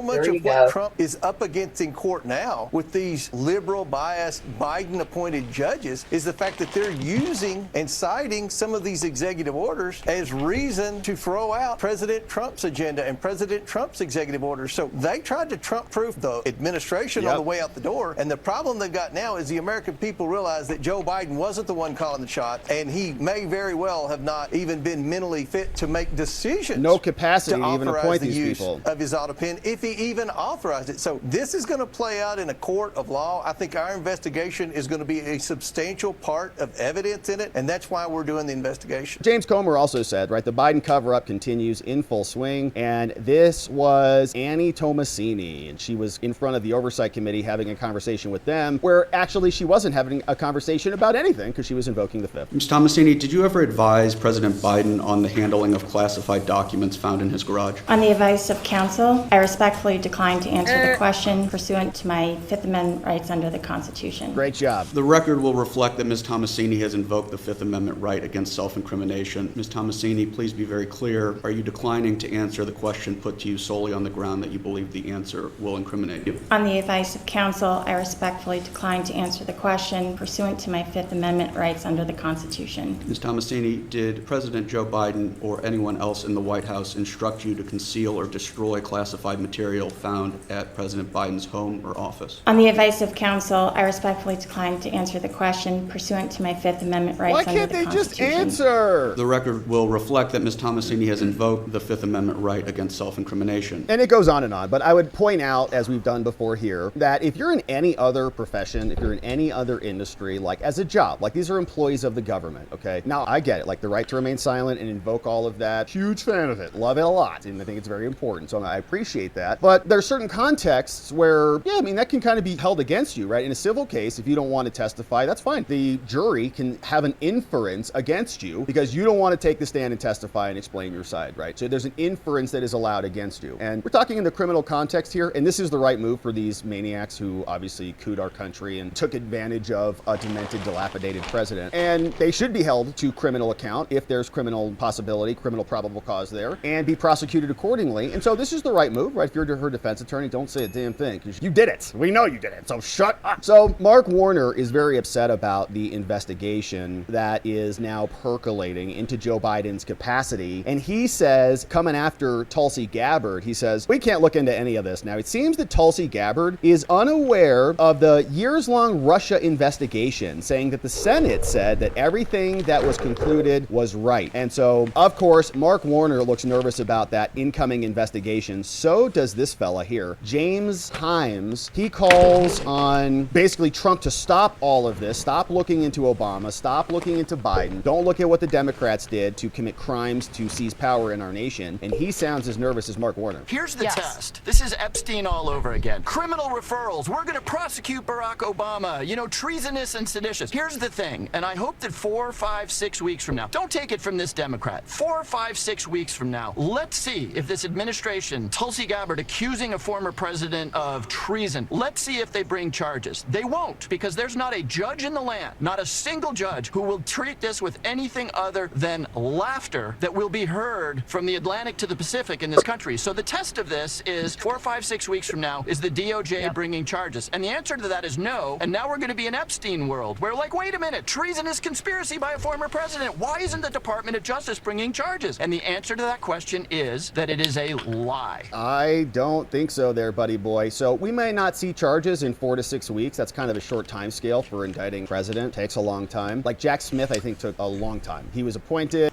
Much of what Trump is up against in court now with these liberal biased Biden appointed judges is the fact that they're using and citing some of these executive orders as reason to throw out President Trump's agenda and President Trump's executive orders. So they tried to Trump proof the administration on the way out the door. And the problem they've got now is the American people realize that Joe Biden wasn't the one calling the shot, and he may very well have not even been mentally fit to make decisions. No capacity to even authorize appoint the these use people. of his AutoPen if he even authorized it. So this is going to play out in a court of law. I think our investigation is going to be a substantial part of evidence in it, and that's why we're doing the investigation. James Comer also said, right, the Biden cover-up continues in full swing, and this was Annie Tomasini, and she was in front of the Oversight Committee having a conversation with them, where actually she wasn't having a conversation about anything because she was invoking the Fifth. Ms. Tomasini, did you ever advise President Biden on the handling of classified documents found in his garage? On the advice of counsel, I respectfully decline to answer the question pursuant to my Fifth Amendment rights under the Constitution. Great job. The record will reflect that Ms. Tomasini has invoked the Fifth Amendment right against self-incrimination. Ms. Tomasini, please be very clear. Are you declining to answer the question put to you solely on the ground that you believe the answer will incriminate you? On the advice of counsel, I respectfully decline to answer the question pursuant to my Fifth Amendment rights under the Constitution. Ms. Tomasini, did President Joe Biden or anyone else in the White House instruct you to conceal or destroy classified material found at President Biden's home or office? On the advice of counsel, I respectfully decline to answer the question pursuant to my Fifth Amendment rights under the Constitution. Why can't they just answer? The record will reflect that Ms. Tomasini has invoked the Fifth Amendment right against self-incrimination. And it goes on, but I would point out, as we've done before here, that if you're in any other profession, if you're in any other industry, like as a job, like these are employees of the government, okay? Now, I get it, like the right to remain silent and invoke all of that. Huge fan of it. Love it a lot. And I think it's very important. So I appreciate that. But there are certain contexts where, yeah, I mean, that can kind of be held against you, right? In a civil case, if you don't want to testify, that's fine. The jury can have an inference against you because you don't want to take the stand and testify and explain your side, right? So there's an inference that is allowed against you. And we're talking in the criminal context here, and this is the right move for these maniacs who obviously cooed our country and took advantage of a demented, dilapidated president. And they should be held to criminal account if there's criminal possibility, criminal probable cause there, and be prosecuted accordingly. And so this is the right move, right? If you're her defense attorney, don't say a damn thing, because you did it. We know you did it, so shut up. So Mark Warner is very upset about the investigation that is now percolating into Joe Biden's capacity. And he says, coming after Tulsi Gabbard, he says, we can't look into any of this. Now, it seems that Tulsi Gabbard is unaware of the years-long Russia investigation, saying that the Senate said that everything that was concluded was right. And so, of course, Mark Warner looks nervous about that incoming investigation. So does this fella here, James Himes. He calls on basically Trump to stop all of this, stop looking into Obama, stop looking into Biden, don't look at what the Democrats did to commit crimes to seize power in our nation. And he sounds as nervous as Mark Warner. Here's the test. This is Epstein all over again. Criminal referrals. We're going to prosecute Barack Obama. You know, treasonous and seditious. Here's the thing, and I hope that 4, 5, 6 weeks from now, don't take it from this Democrat, 4, 5, 6 weeks from now, let's see if this administration, Tulsi Gabbard accusing a former president of treason, let's see if they bring charges. They won't, because there's not a judge in the land, not a single judge, who will treat this with anything other than laughter that will be heard from the Atlantic to the Pacific in this country. So the test of this is 4, 5, 6 weeks from now, is the DOJ bringing charges? And the answer to that is no. And now we're going to be an Epstein world where, like, wait a minute, treasonous conspiracy by a former president. Why isn't the Department of Justice bringing charges? And the answer to that question is that it is a lie. I don't think so there, buddy boy. So we may not see charges in 4 to 6 weeks. That's kind of a short time scale for indicting president. Takes a long time. Like Jack Smith, I think, took a long time. He was appointed.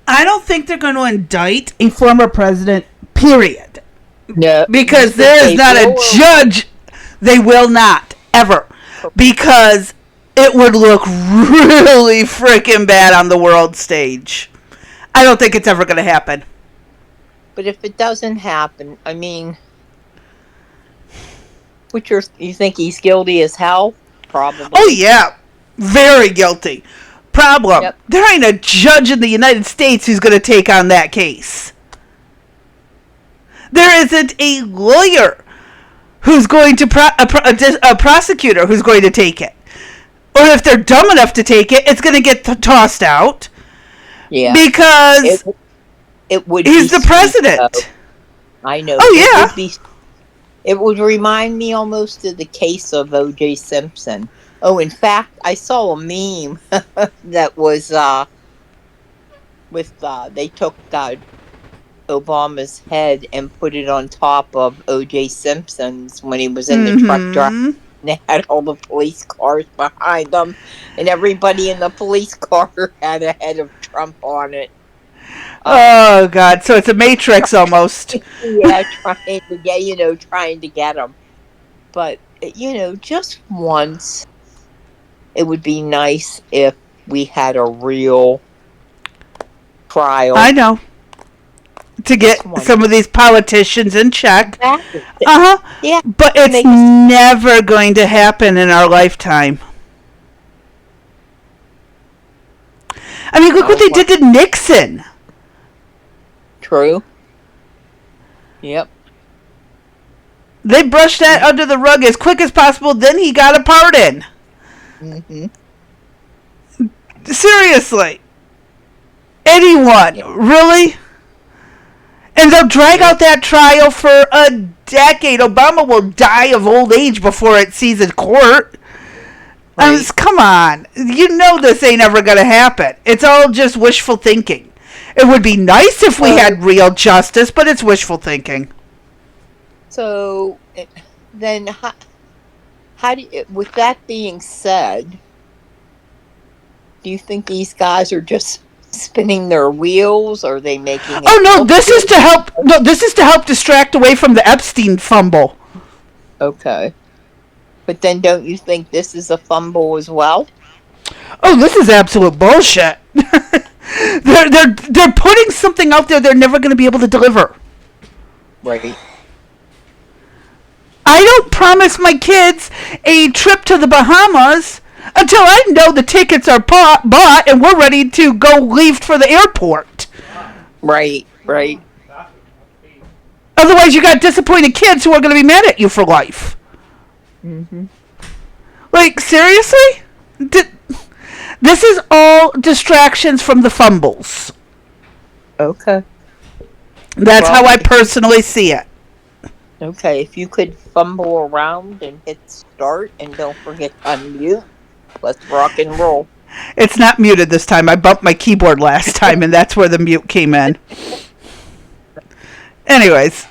I don't think they're going to indict a former president, period. No. Because there is not a judge. They will not, ever. Because it would look really freaking bad on the world stage. I don't think it's ever going to happen. But if it doesn't happen, I mean, you think he's guilty as hell? Probably. Oh, yeah. Very guilty. Problem. There ain't a judge in the United States who's going to take on that case. There isn't a lawyer who's going to, a prosecutor who's going to take it. Or if they're dumb enough to take it, it's going to get tossed out. Yeah. Because it would he's the president. I know. Oh, yeah. It would remind me almost of the case of O.J. Simpson. Oh, in fact, I saw a meme that was they took Obama's head and put it on top of O.J. Simpson's when he was in the truck driving. They had all the police cars behind them, and everybody in the police car had a head of Trump on it. Oh, God. So it's a Matrix almost. Yeah, trying to get him. But, just once, it would be nice if we had a real trial. I know. To get some of these politicians in check. Exactly. Yeah. But it's never going to happen in our lifetime. I mean, look what they did to Nixon. True. Yep. They brushed that under the rug as quick as possible, then he got a pardon. Mm-hmm. Seriously. Anyone. Really? And they'll drag out that trial for a decade. Obama will die of old age before it sees in court. Right. Come on. You know this ain't ever going to happen. It's all just wishful thinking. It would be nice if we had real justice, but it's wishful thinking. So, then, how do you, with that being said, do you think these guys are just spinning their wheels? Or are they making? Oh no! This is to help. No, this is to help distract away from the Epstein fumble. Okay, but then don't you think this is a fumble as well? Oh, this is absolute bullshit. They're putting something out there they're never going to be able to deliver. Right. I don't promise my kids a trip to the Bahamas until I know the tickets are bought and we're ready to go leave for the airport. Right, right. Otherwise, you got disappointed kids who are going to be mad at you for life. Mm-hmm. Like, seriously? This is all distractions from the fumbles. Okay. That's how I personally see it. Okay, if you could fumble around and hit start and don't forget to unmute, let's rock and roll. It's not muted this time. I bumped my keyboard last time, and that's where the mute came in. Anyways,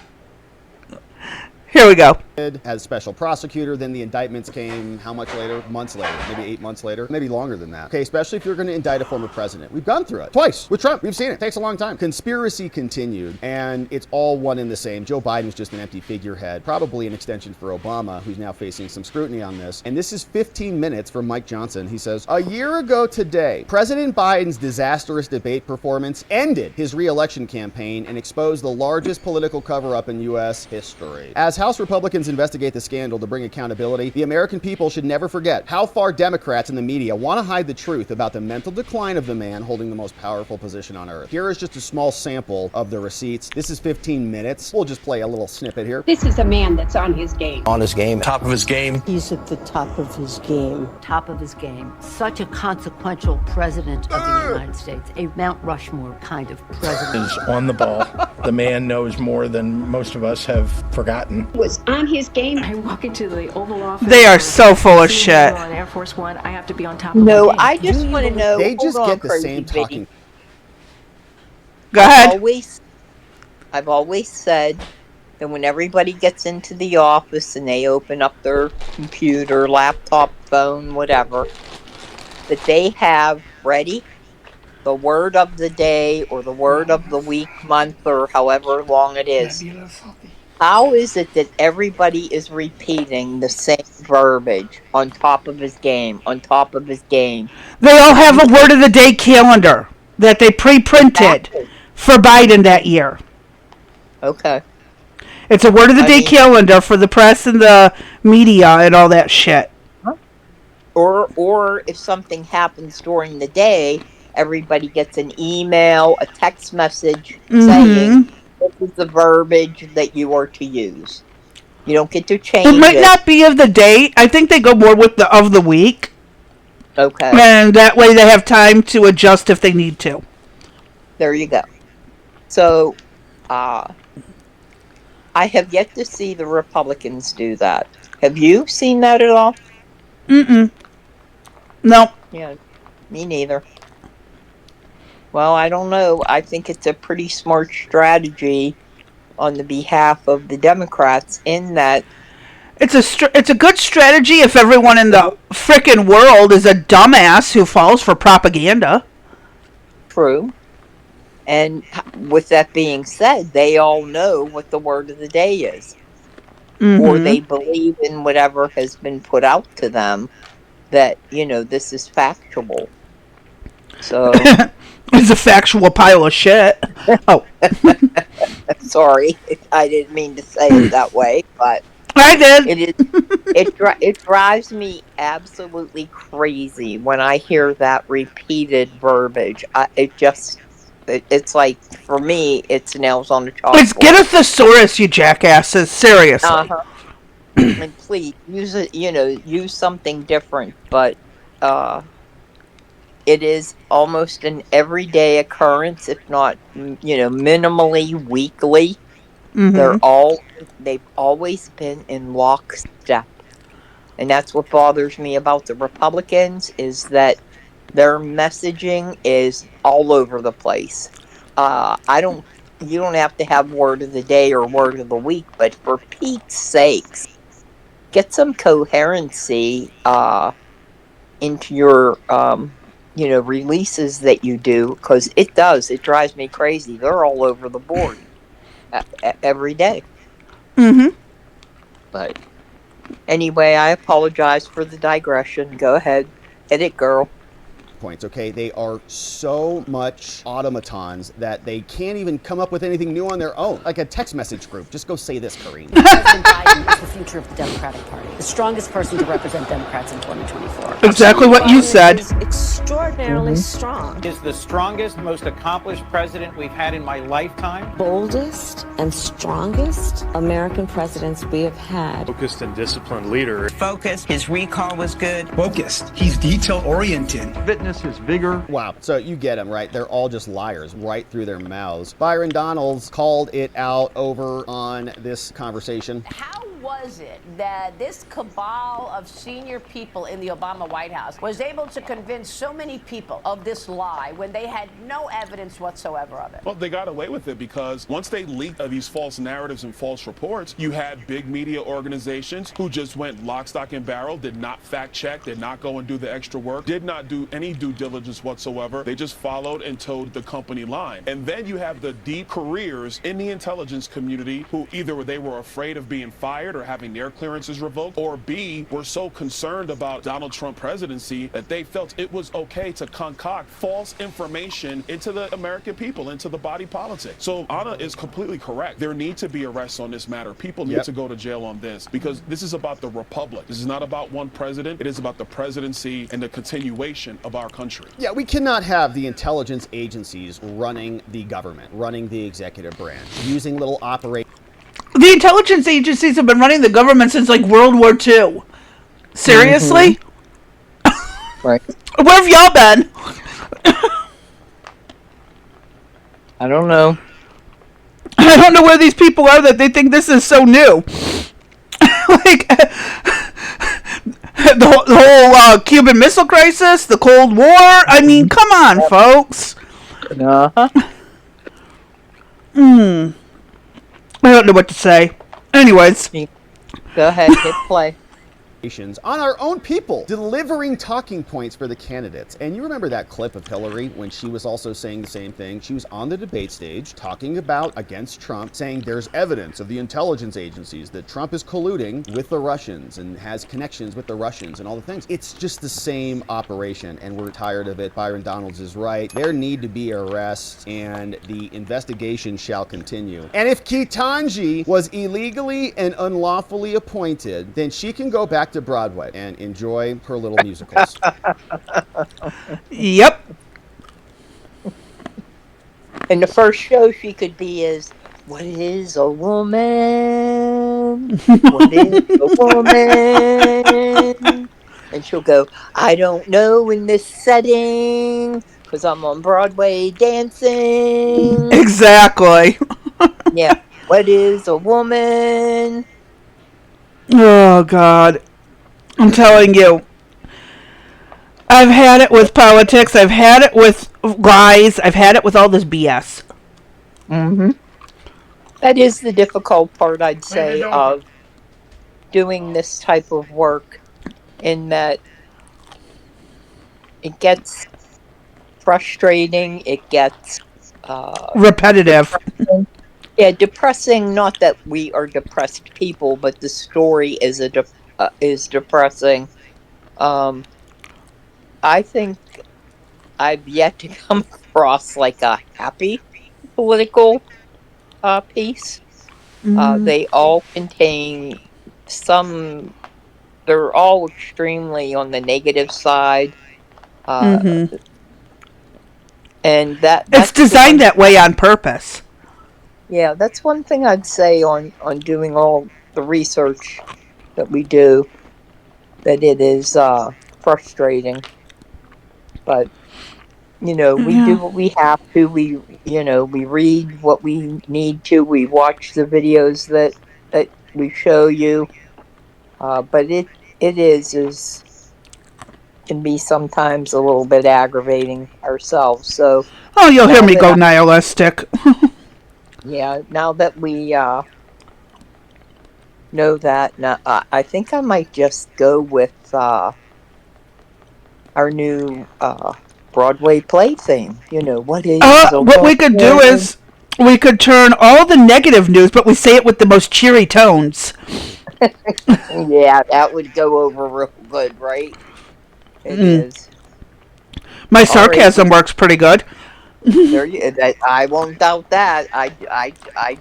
here we go. As special prosecutor, then the indictments came how much later? Months later, maybe 8 months later, maybe longer than that. Okay, especially if you're going to indict a former president. We've gone through it twice with Trump. We've seen it. It takes a long time. Conspiracy continued, and it's all one and the same. Joe Biden's just an empty figurehead, probably an extension for Obama, who's now facing some scrutiny on this. And this is 15 minutes from Mike Johnson. He says, a year ago today, President Biden's disastrous debate performance ended his re-election campaign and exposed the largest political cover-up in U.S. history. As House Republicans investigate the scandal to bring accountability, the American people should never forget how far Democrats and the media want to hide the truth about the mental decline of the man holding the most powerful position on earth. Here is just a small sample of the receipts. This is 15 minutes. We'll just play a little snippet here. This is a man that's on his game. On his game, top of his game. He's at the top of his game. Top of his game. Such a consequential president of the United States. A Mount Rushmore kind of president. Is on the ball. The man knows more than most of us have forgotten. Was on his game. I walk into the Oval Office. They are so full of shit. On Air Force One, I have to be on top of No, my game. I just want to know. They just hold on, get the Crazy same Bitty. talking. Go ahead. I've always said that when everybody gets into the office and they open up their computer, laptop, phone, whatever, that they have ready the word of the day or the word of the week, month, or however long it is. How is it that everybody is repeating the same verbiage on top of his game, on top of his game? They all have a word of the day calendar that they pre-printed for Biden that year. Okay. It's a word of the day calendar for the press and the media and all that shit. Or if something happens during the day, everybody gets an email, a text message saying this is the verbiage that you are to use. You don't get to change it. It might not be of the day. I think they go more with the of the week. Okay. And that way they have time to adjust if they need to. There you go. So, I have yet to see the Republicans do that. Have you seen that at all? No. Yeah, me neither. Well, I don't know. I think it's a pretty smart strategy on the behalf of the Democrats in that it's a good strategy if everyone in the frickin' world is a dumbass who falls for propaganda. True. And with that being said, they all know what the word of the day is. Or they believe in whatever has been put out to them that, this is factual. So it's a factual pile of shit. Oh. Sorry. I didn't mean to say it that way, but I did. It drives me absolutely crazy when I hear that repeated verbiage. It's like, for me, it's nails on the chalkboard. It's get a thesaurus, you jackasses. Seriously. And please, use it, use something different. But it is almost an everyday occurrence, if not, minimally weekly. They've always been in lockstep. And that's what bothers me about the Republicans, is that their messaging is all over the place. You don't have to have word of the day or word of the week, but for Pete's sakes, get some coherency into your releases that you do, because it drives me crazy. They're all over the board every day. But anyway, I apologize for the digression. Go ahead, hit it, girl. points, okay? They are so much automatons that they can't even come up with anything new on their own. Like a text message group. Just go say this, Karine. President Biden is the future of the Democratic Party, the strongest person to represent Democrats in 2024. Exactly what you said. Is extraordinarily strong. Is the strongest, most accomplished president we've had in my lifetime. Boldest and strongest American presidents we have had. Focused and disciplined leader. Focused. His recall was good. Focused. He's detail-oriented. Fitness, his vigor. Wow. So you get them, right? They're all just liars right through their mouths. Byron Donalds called it out over on this conversation. How was it that this cabal of senior people in the Obama White House was able to convince so many people of this lie when they had no evidence whatsoever of it? Well, they got away with it because once they leaked these false narratives and false reports, you had big media organizations who just went lock, stock, and barrel, did not fact check, did not go and do the extra work, did not do any due diligence whatsoever. They just followed and towed the company line. And then you have the deep careers in the intelligence community who either they were afraid of being fired or having their clearances revoked, or B, were so concerned about Donald Trump presidency that they felt it was okay to concoct false information into the American people, into the body politic. So Anna is completely correct. There need to be arrests on this matter. People need to go to jail on this because this is about the republic. This is not about one president. It is about the presidency and the continuation of our country. Yeah, we cannot have the intelligence agencies running the government, running the executive branch, using little operations. The intelligence agencies have been running the government since like World War II. Seriously? Right. Where have y'all been? I don't know. I don't know where these people are that they think this is so new. Like the whole Cuban Missile Crisis, the Cold War. I mean, come on, folks. Uh-huh. I don't know what to say. Anyways. Go ahead, hit play. On our own people, delivering talking points for the candidates. And you remember that clip of Hillary when she was also saying the same thing? She was on the debate stage talking about against Trump, saying there's evidence of the intelligence agencies that Trump is colluding with the Russians and has connections with the Russians and all the things. It's just the same operation, and we're tired of it. Byron Donalds is right. There need to be arrests, and the investigation shall continue. And if Ketanji was illegally and unlawfully appointed, then she can go back to Broadway and enjoy her little musicals. Yep. And the first show she could be is, what is a woman? What is a woman? And she'll go, I don't know in this setting because I'm on Broadway dancing. Exactly. Yeah. What is a woman? Oh, God. I'm telling you. I've had it with politics. I've had it with lies. I've had it with all this BS. Mm-hmm. That is the difficult part, I'd say, of doing this type of work, in that it gets frustrating, it gets repetitive. Yeah, depressing. Not that we are depressed people, but the story is is depressing. I think I've yet to come across like a happy political piece. They all contain some. They're all extremely on the negative side. And that's it's designed that way on purpose. Yeah, that's one thing I'd say on doing all the research that we do, that it is frustrating. But, we do what we have to. We read what we need to. We watch the videos that we show you. But it can be sometimes a little bit aggravating ourselves. So. Oh, you'll hear me go nihilistic. Yeah, now that we know that, I think I might just go with our new Broadway play theme. What is what we could do is we could turn all the negative news, but we say it with the most cheery tones. Yeah, that would go over real good, right? It is. My All right. sarcasm works pretty good. I won't doubt that. I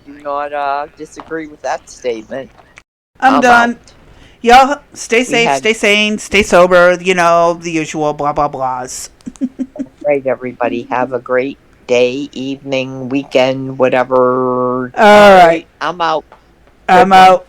do not disagree with that statement. I'm done. Out. Y'all stay We safe, had stay sane, stay sober, the usual blah blah blahs. Right, everybody. Have a great day, evening, weekend, whatever. All right. I'm out. Good I'm one. out.